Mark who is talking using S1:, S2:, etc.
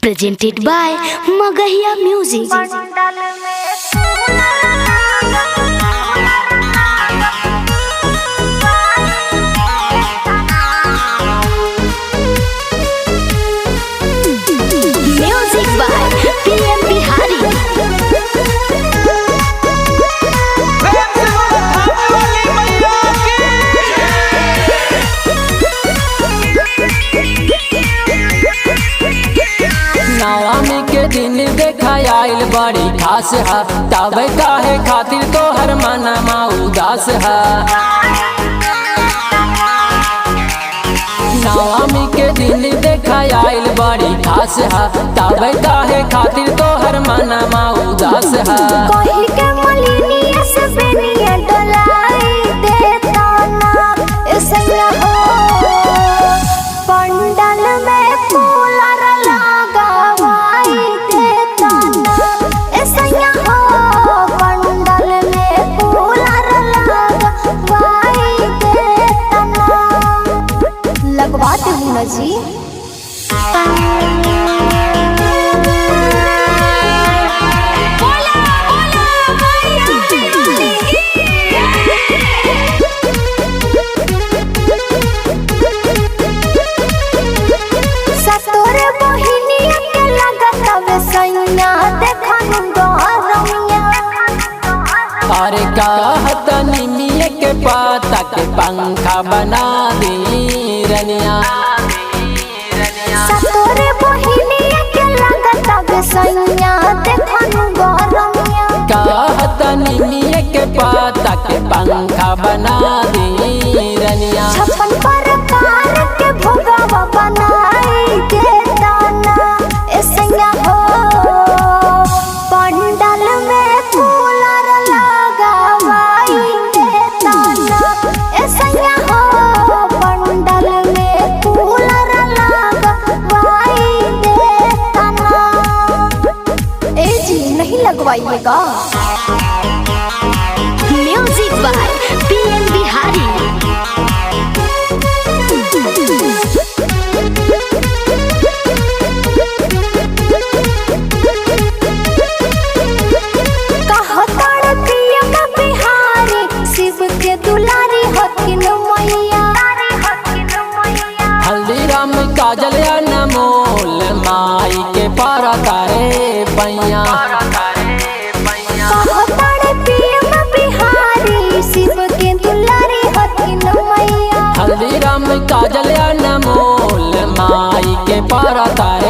S1: presented by Magahiya Music. Music by PM Bihari.
S2: नवमी के दिन देखा आइल बड़ी खास है, तब काहे खातिर तो हर मनमा उदास है। नवमी के दिन देखा आइल बड़ी खास है, तब काहे खातिर तो हर मनमा उदास है।
S3: कोई के मलिनिया से बेनिया डोलाई देता ना ऐसा हो, पंडाल में कूलर लगावाई देता ना ऐसा हो, पंडाल में कूलर लगावाई देता ना। लगवाते हूँ ना जी। सतोरे बहिनिया के लगत वे सैया देखनु गरमिया।
S2: अरे कहत निमिया के पाता के पंखा बना दी रनिया।
S3: सतोरे बहिनिया के लगत वे सैया देखनु गरमिया।
S2: कहत निमिया के पाता के पंखा बना दी रनिया।
S3: 56 प्रकार के भोगवा बनाई देता ना ऐसा हो, पंडाल में कूलर लगावाई देता ना ऐसा हो, पंडाल में कूलर लगावाई देता ना। ए जी नहीं लगवाइएगा।
S1: Music by PM Bihari.
S3: कहताड़ PM Bihari, Shiv के दुलारी हथिन मैया।
S2: हल्दीराम काजल अनमोल माई के पारा तारे पैया।
S3: कहताड़ PM बिहारी, शिव के दुलारी हथिन मैया।
S2: हल्दीराम काजल अनमोल माई के पारा तारे